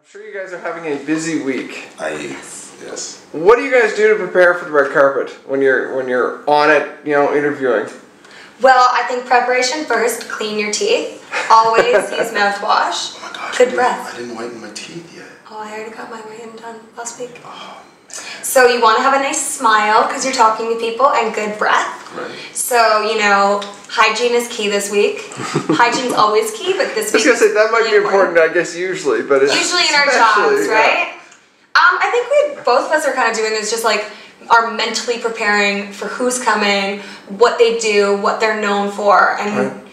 sure you guys are having a busy week. Yes. What do you guys do to prepare for the red carpet when you're on it, you know, interviewing? Well, I think preparation first. Clean your teeth. Always use mouthwash. Oh my gosh. Good breath. I didn't whiten my teeth yet. Oh, I already got my whiten done last week. Oh, man. So you want to have a nice smile because you're talking to people, and good breath. Right. So, you know, hygiene is key this week. Hygiene's always key, but this week I was gonna say that might really be important, I guess, usually, but it's usually in our jobs, right? I think both of us are kind of doing is just like are mentally preparing for who's coming, what they do, what they're known for, and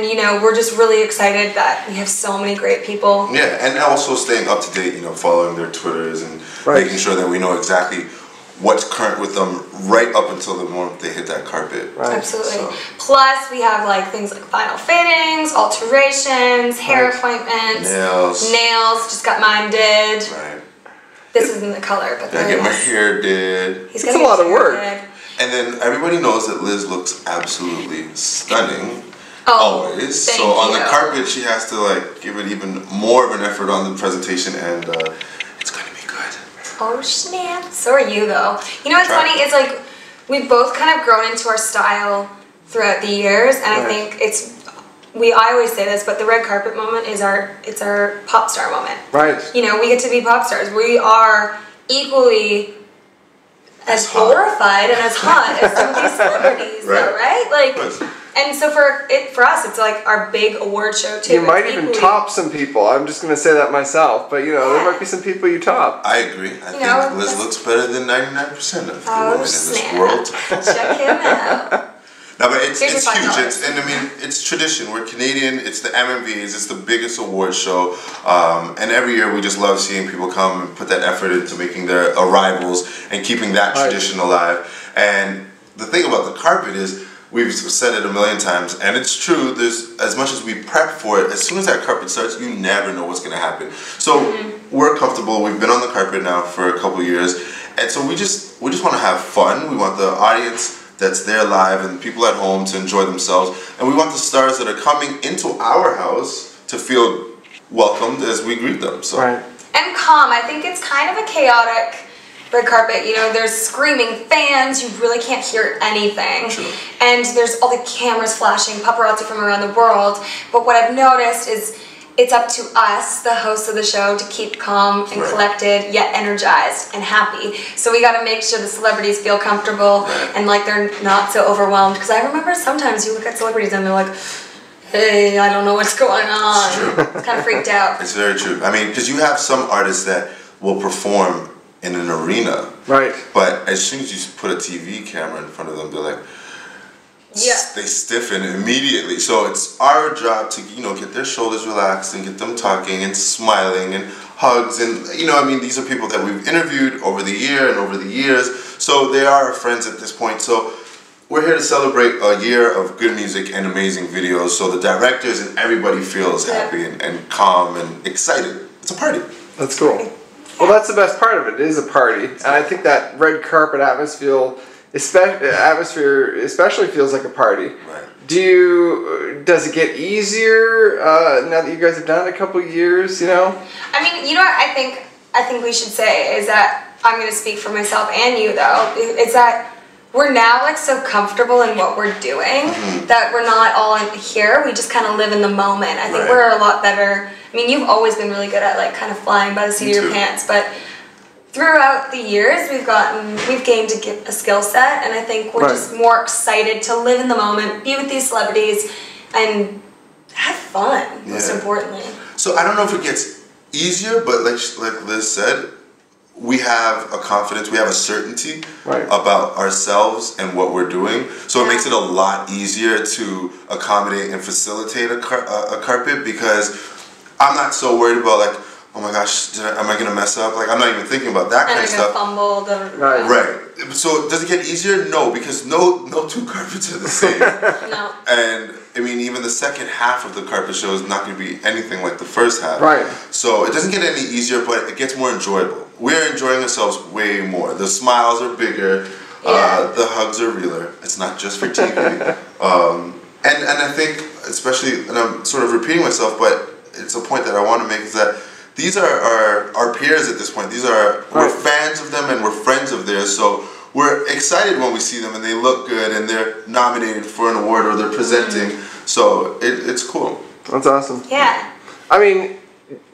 you know, we're just really excited that we have so many great people. Yeah, and also staying up to date, you know, following their Twitters and making sure that we know exactly what's current with them right up until the moment they hit that carpet. Right. Absolutely. So. Plus, we have like things like final fittings, alterations, hair appointments, nails. Just got mine did. Right. This isn't the color, but I get my hair did. He's a lot of work. And then everybody knows that Liz looks absolutely stunning. Oh, always. So on the carpet, she has to like give it even more of an effort on the presentation, and it's gonna be good. Oh snap! So are you though. You know what's funny is like we've both kind of grown into our style throughout the years, and I think I always say this, but the red carpet moment is our pop star moment. Right. You know, we get to be pop stars. We are equally as glorified and as hot as some of these celebrities, though, right? Like, and so for us, it's like our big award show too. You might even top some people. I'm just going to say that myself, but you know, there might be some people you top. I agree. I think Liz looks better than 99% of the women in this world. Check him out. No, but it's huge. And I mean, it's tradition. We're Canadian. It's the MMVAs. It's the biggest award show. And every year we just love seeing people come and put that effort into making their arrivals and keeping that tradition alive. And the thing about the carpet is, we've said it a million times, and it's true, there's, as much as we prep for it, as soon as that carpet starts, you never know what's going to happen. So we're comfortable. We've been on the carpet now for a couple years. And so we just want to have fun. We want the audience that's there live and people at home to enjoy themselves. And we want the stars that are coming into our house to feel welcomed as we greet them. So. Right. And calm. I think it's kind of a chaotic red carpet. You know, there's screaming fans. You really can't hear anything. True. And there's all the cameras flashing, paparazzi from around the world. But what I've noticed is it's up to us, the hosts of the show, to keep calm and collected, yet energized and happy. So we got to make sure the celebrities feel comfortable and like they're not so overwhelmed. Because I remember sometimes you look at celebrities and they're like, hey, I don't know what's going on. It's true. It's kind of freaked out. It's very true. I mean, because you have some artists that will perform in an arena. Right. But as soon as you put a TV camera in front of them, they're like, they stiffen immediately. So it's our job to, you know, get their shoulders relaxed and get them talking and smiling and hugs. And, you know, I mean, these are people that we've interviewed over the year and over the years. So they are our friends at this point. So we're here to celebrate a year of good music and amazing videos. So the directors and everybody feels happy and calm and excited. It's a party. That's cool. Well, that's the best part of it. It is a party. And I think that red carpet atmosphere especially feels like a party. Right. Does it get easier now that you guys have done it a couple of years, you know? I mean, you know what I think we should say is that, I'm going to speak for myself and you though, is that we're now like so comfortable in what we're doing that we're not all in here. We just kind of live in the moment. I think we're a lot better. I mean, you've always been really good at like kind of flying by the seat of your pants, but throughout the years we've gained a skill set, and I think we're just more excited to live in the moment, be with these celebrities, and have fun, most importantly. So I don't know if it gets easier, but like Liz said, we have a confidence, we have a certainty about ourselves and what we're doing. So it makes it a lot easier to accommodate and facilitate a carpet, because I'm not so worried about like, oh my gosh, am I gonna mess up? Like, I'm not even thinking about that kind of stuff. Fumble. Right. So does it get easier? No, because no two carpets are the same. No. And I mean, even the second half of the carpet show is not gonna be anything like the first half. Right. So it doesn't get any easier, but it gets more enjoyable. We're enjoying ourselves way more. The smiles are bigger. The hugs are realer. It's not just for TV. And I think, especially, and I'm sort of repeating myself, but it's a point that I want to make, is that these are our peers at this point. We're fans of them and we're friends of theirs. So we're excited when we see them and they look good and they're nominated for an award or they're presenting. So it's cool. That's awesome. Yeah. I mean,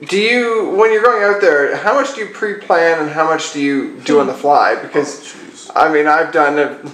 when you're going out there, how much do you pre-plan and how much do you do on the fly? Because, I mean, I've done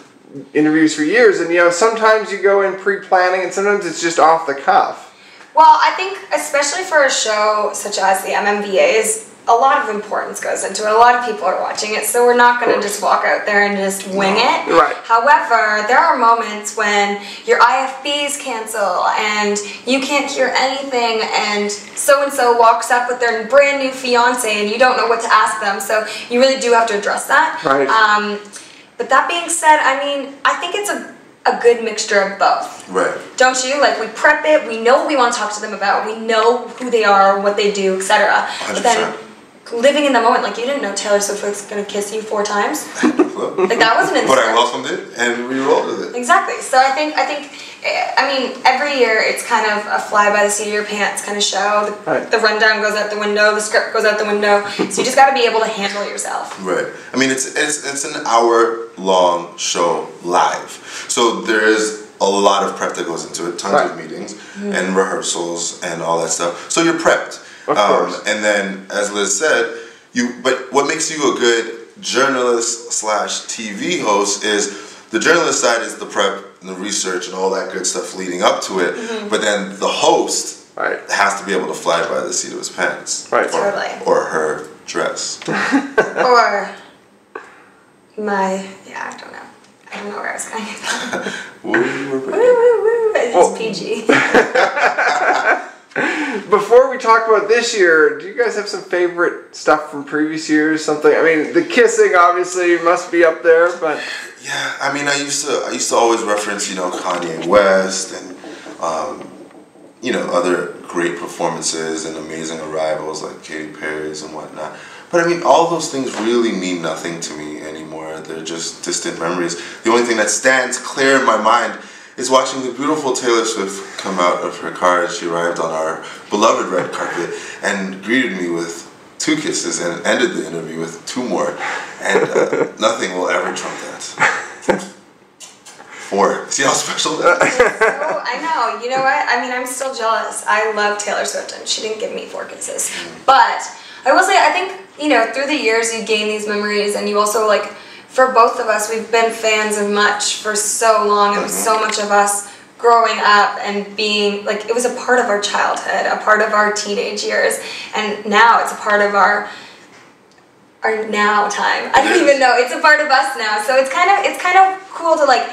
interviews for years and, sometimes you go in pre-planning and sometimes it's just off the cuff. Well, I think especially for a show such as the MMVAs, a lot of importance goes into it. A lot of people are watching it, so we're not going to just walk out there and just wing it. Right. However, there are moments when your IFBs cancel and you can't hear anything and so-and-so walks up with their brand new fiance and you don't know what to ask them, so you really do have to address that. Right. But that being said, I mean, I think it's a good mixture of both. Right. Don't you? Like, we prep it, we know what we want to talk to them about, we know who they are, what they do, etc. But then living in the moment, like, you didn't know Taylor Swift was going to kiss you 4 times. Like, that wasn't in the But script. I welcomed it and we rolled with it. Exactly. So I think, I mean, every year it's kind of a fly by the seat of your pants kind of show. The rundown goes out the window, the script goes out the window. So you just got to be able to handle yourself. Right. I mean, it's an hour-long show live. So there is a lot of prep that goes into it, tons of meetings and rehearsals and all that stuff. So you're prepped. Of course. And then, as Liz said, but what makes you a good journalist / TV host is the journalist side is the prep and the research and all that good stuff leading up to it. But then the host has to be able to fly by the seat of his pants. Right. Or her dress. Or I don't know. I don't know where I was going with that. Woo. It's PG. Before we talk about this year, do you guys have some favorite stuff from previous years? Something, I mean, the kissing obviously must be up there, but yeah, I mean, I used to always reference, Kanye West and other great performances and amazing arrivals like Katy Perry's and whatnot. But I mean, all those things really mean nothing to me anymore. They're just distant memories. The only thing that stands clear in my mind is watching the beautiful Taylor Swift come out of her car as she arrived on our beloved red carpet and greeted me with 2 kisses and ended the interview with 2 more. And nothing will ever trump that. 4. See how special that is? I know. You know what? I mean, I'm still jealous. I love Taylor Swift and she didn't give me 4 kisses. But I will say, I think, through the years you gain these memories and you also, like, for both of us, we've been fans of Much for so long. It was so much of us growing up and being, like, it was a part of our childhood, a part of our teenage years, and now it's a part of our now time. I don't even know. It's a part of us now. So it's kind of cool to, like,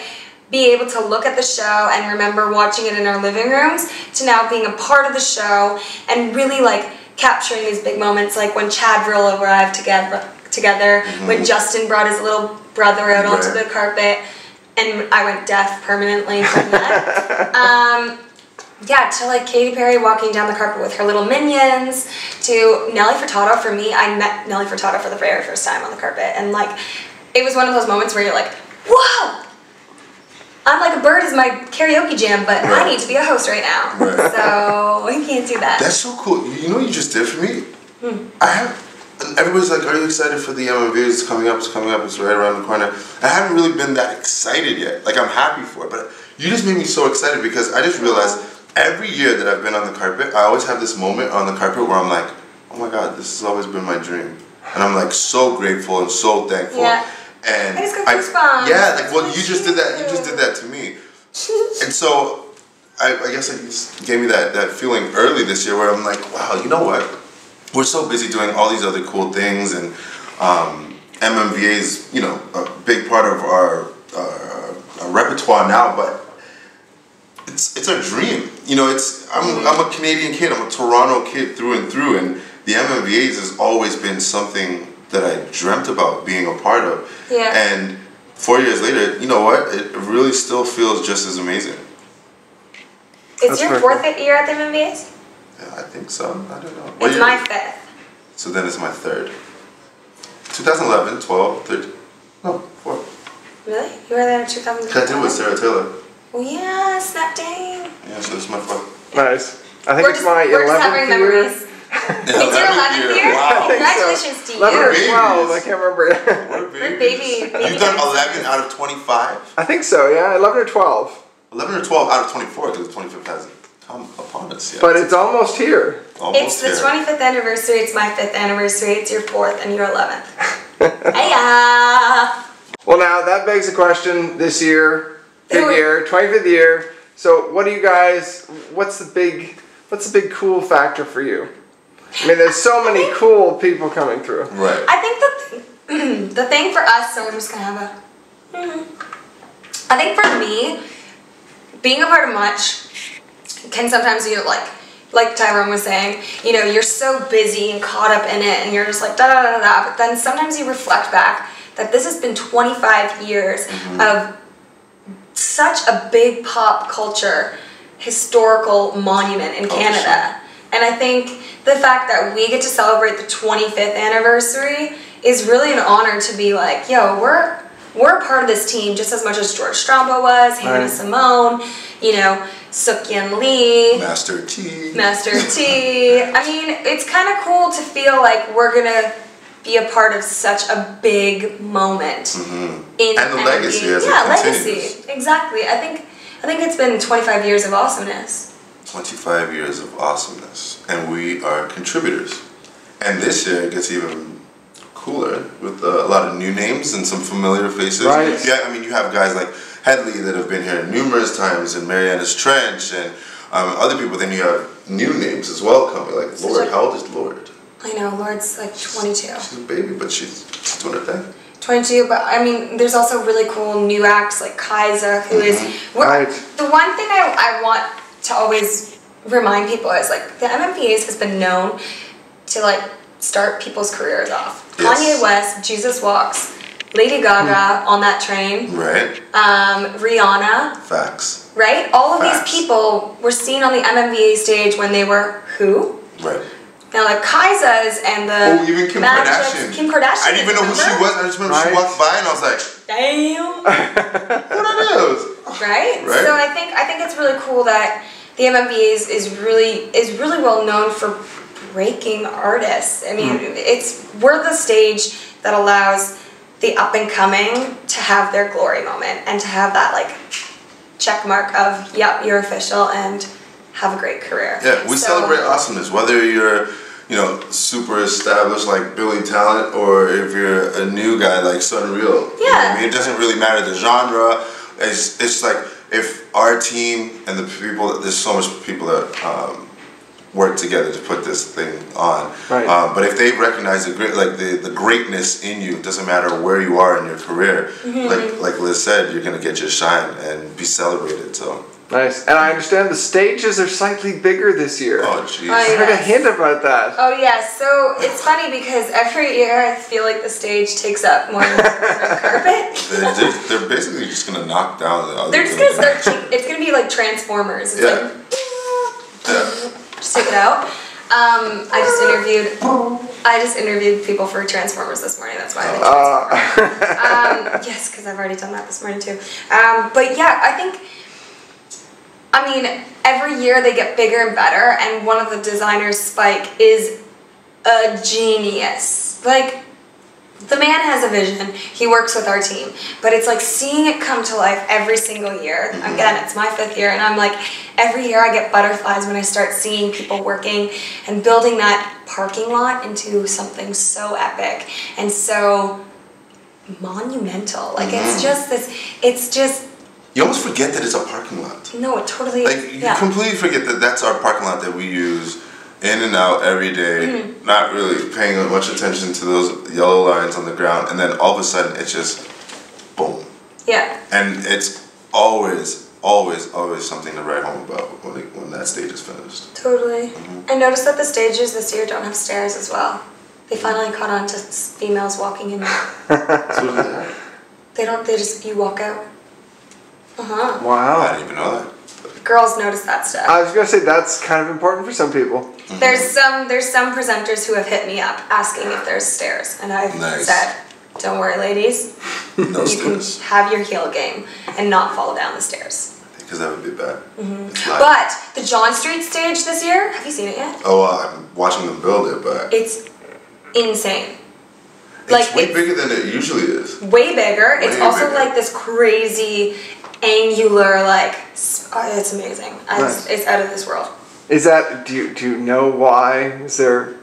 be able to look at the show and remember watching it in our living rooms to now being a part of the show and really, like, capturing these big moments, like when Chad Vrill arrived together, when Justin brought his little brother out onto the carpet, and I went deaf permanently from that. To, like, Katy Perry walking down the carpet with her little minions, to Nelly Furtado. For me, I met Nelly Furtado for the very first time on the carpet, and, like, it was one of those moments where you're like, whoa! I'm Like a Bird is my karaoke jam, but I need to be a host right now. So I can't do that. That's so cool. You know what you just did for me? Everybody's like, are you excited for the MMVAs? It's coming up, it's right around the corner. I haven't really been that excited yet. Like, I'm happy for it, but you just made me so excited because I just realized every year that I've been on the carpet, I always have this moment on the carpet where I'm like, oh my God, this has always been my dream. And I'm like so grateful and so thankful. Yeah. And I just got goosebumps. yeah, like, well, you just did that. You just did that to me. And so, I guess it just gave me that feeling early this year where I'm like, wow, you know what? We're so busy doing all these other cool things, and MMVA's, a big part of our repertoire now. But it's a dream. I'm a Canadian kid. I'm a Toronto kid through and through, and the MMVAs has always been something that I dreamt about being a part of. Yeah. And 4 years later, you know what? It really still feels just as amazing. It's your 4th year at the MMVAs? Yeah, I think so. I don't know. It's my 5th. So then it's my 3rd. 2011, 12, 13. No, 4. Really? You were there in 2012? I did with Sarah Taylor. Oh yeah, snap dang. Yeah, so this is my 4th. Nice. I think it's my 11th year. It's your 11th year? Wow. Congratulations to you. 11 or 12, I can't remember. We're baby. You've done 11 out of 25? I think so, yeah. 11 or 12. 11 or 12 out of 24 because the 25th hasn't come upon us yet. But it's almost here. It's the 25th anniversary, it's my 5th anniversary, it's your 4th and your 11th. Hiya! Well, now that begs the question this year, big year, 25th year. So what do you guys, what's the big cool factor for you? I mean, there's so many cool people coming through. Right. I think the thing for us, so we're just going to have I think for me, being a part of Much can sometimes be like Tyrone was saying, you know, you're so busy and caught up in it and you're just like da da da da, but then sometimes you reflect back that this has been 25 years of such a big pop culture historical monument in Canada. And I think the fact that we get to celebrate the 25th anniversary is really an honor to be like, yo, we're a part of this team just as much as George Strombo was, Hannah Simone, you know, Suk-Yen Lee, Master T. I mean, it's kind of cool to feel like we're gonna be a part of such a big moment in and the legacy as it continues. Legacy, exactly. I think it's been 25 years of awesomeness. 25 years of awesomeness, and we are contributors. And this year it gets even cooler with a lot of new names and some familiar faces. Right. Yeah, I mean, you have guys like Headley that have been here numerous times, and Mariana's Trench, and other people. Then you have new names as well coming, like Lord. How old is Lord? I know, Lord's like 22. She's a baby, but she's doing her thing. 22, but I mean, there's also really cool new acts like Kaisa, who is... The one thing I want to always remind people is, like, the MMVAs has been known to, like, start people's careers off. Yes. Kanye West, Jesus Walks, Lady Gaga on that train. Right. Rihanna. Facts. Right? All of Facts. these people were seen on the MMVA stage when they were who? Right. Now, like Kaisa's and the even Kim Kardashian. Kim Kardashian. I didn't even know who she was. I just remember she walked by and I was like, damn. Who that is? Right? So I think it's really cool that the MMVAs is really well known for breaking artists. I mean, we're the stage that allows the up and coming to have their glory moment and to have that like check mark of, yep, you're official and have a great career. Yeah, we celebrate awesomeness, whether you're, you know, super established like Billy Talent or if you're a new guy like Sunreal. Yeah. You know what I mean? It doesn't really matter the genre. It's like if our team and the people, there's so much people that work together to put this thing on. Right. But if they recognize the greatness in you, it doesn't matter where you are in your career. Like Liz said, you're gonna get your shine and be celebrated. So. Nice. And I understand the stages are slightly bigger this year. Oh, jeez. I heard a hint about that. Oh, yeah. So it's funny because every year I feel like the stage takes up more than the carpet. They're basically just going to knock down the other. They're just going to start, it's going to be like Transformers. It's like, just take it out. I just interviewed people for Transformers this morning. That's why I did yes, because I've already done that this morning too. But yeah, I mean, every year they get bigger and better, and one of the designers, Spike, is a genius. Like, the man has a vision. He works with our team. But it's like seeing it come to life every single year. Again, it's my 5th year, and I'm like, every year I get butterflies when I start seeing people working and building that parking lot into something so epic and so monumental. Like, it's just this, it's just... You almost forget that it's a parking lot. No, it totally... Like, you completely forget that that's our parking lot that we use in and out every day, not really paying much attention to those yellow lines on the ground, and then all of a sudden it's just boom. Yeah. And it's always something to write home about when that stage is finished. Totally. I noticed that the stages this year don't have stairs as well. They finally caught on to females walking in. They don't, you walk out. Wow. I didn't even know that. Girls notice that stuff. I was going to say that's kind of important for some people. There's some presenters who have hit me up asking if there's stairs, and I've said, don't worry, ladies. No you stairs. can have your heel game and not fall down the stairs. They because that would be bad. But the John Street stage this year, have you seen it yet? Oh, I'm watching them build it, but it's insane. It's way bigger than it usually is. Way bigger. It's also like this crazy angular, like, it's amazing. It's out of this world. Is that, do you know why? Is there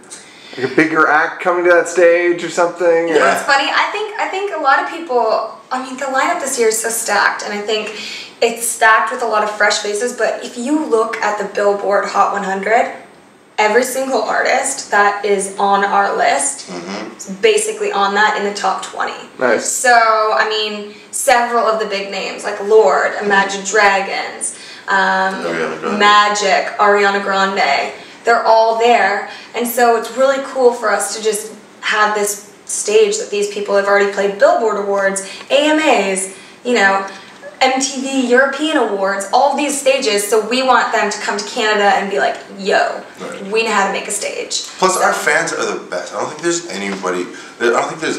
like a bigger act coming to that stage or something? You know, it's funny. I think a lot of people, I mean, the lineup this year is so stacked, and I think it's stacked with a lot of fresh faces, but if you look at the Billboard Hot 100, every single artist that is on our list is basically on that in the top 20. Nice. So, I mean, several of the big names, like Lorde, Imagine Dragons, Magic, Ariana Grande, they're all there. And so it's really cool for us to just have this stage that these people have already played Billboard Awards, AMAs, you know, MTV European Awards, all these stages, so we want them to come to Canada and be like, yo, we know how to make a stage. Plus, our fans are the best. I don't think there's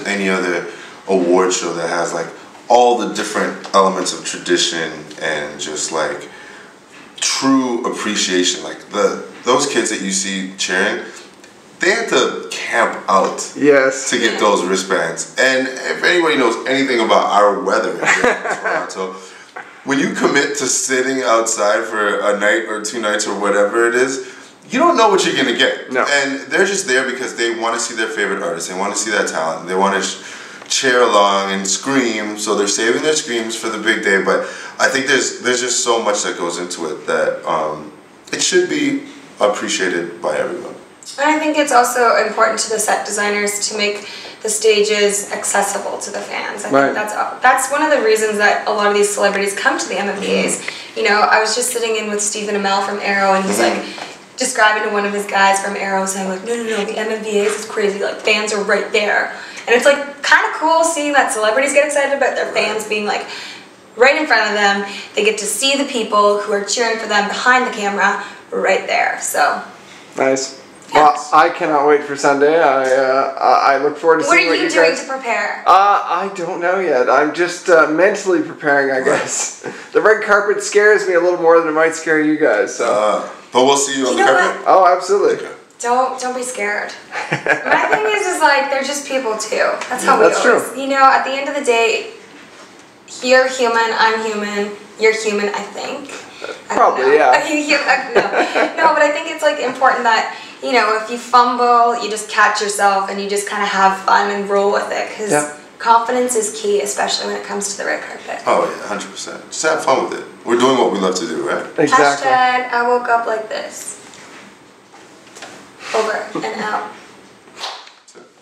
any other award show that has like all the different elements of tradition and just like true appreciation. Like those kids that you see cheering, they had to camp out to get those wristbands. And if anybody knows anything about our weather in Toronto, when you commit to sitting outside for a night or 2 nights or whatever it is, you don't know what you're going to get. No. And they're just there because they want to see their favorite artist. They want to see that talent. They want to cheer along and scream. So they're saving their screams for the big day. But I think there's just so much that goes into it that it should be appreciated by everyone. And I think it's also important to the set designers to make the stages accessible to the fans. I think that's one of the reasons that a lot of these celebrities come to the MMVAs. You know, I was just sitting in with Stephen Amell from Arrow, and he's like describing to one of his guys from Arrow, saying like, no, the MMVAs is crazy. Like, fans are right there, and it's like kind of cool seeing that celebrities get excited about their fans being like right in front of them. They get to see the people who are cheering for them behind the camera right there. So nice. Well, I cannot wait for Sunday. I look forward to seeing what you guys... What are you doing to prepare? I don't know yet. I'm just mentally preparing, I guess. The red carpet scares me a little more than it might scare you guys. So. But we'll see you on the carpet? Oh, absolutely. Okay. Don't be scared. My thing is like, they're just people too. That's how we always... That's true. You know, at the end of the day, you're human, I'm human, you're human, I think. Probably, yeah. No, but I think it's like important that, you know, if you fumble, you just catch yourself and you just kind of have fun and roll with it, because confidence is key, especially when it comes to the red carpet. Oh yeah, 100%. Just have fun with it. We're doing what we love to do, right? Exactly. Hashtag, I woke up like this. Over and out.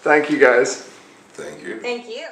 Thank you guys. Thank you. Thank you.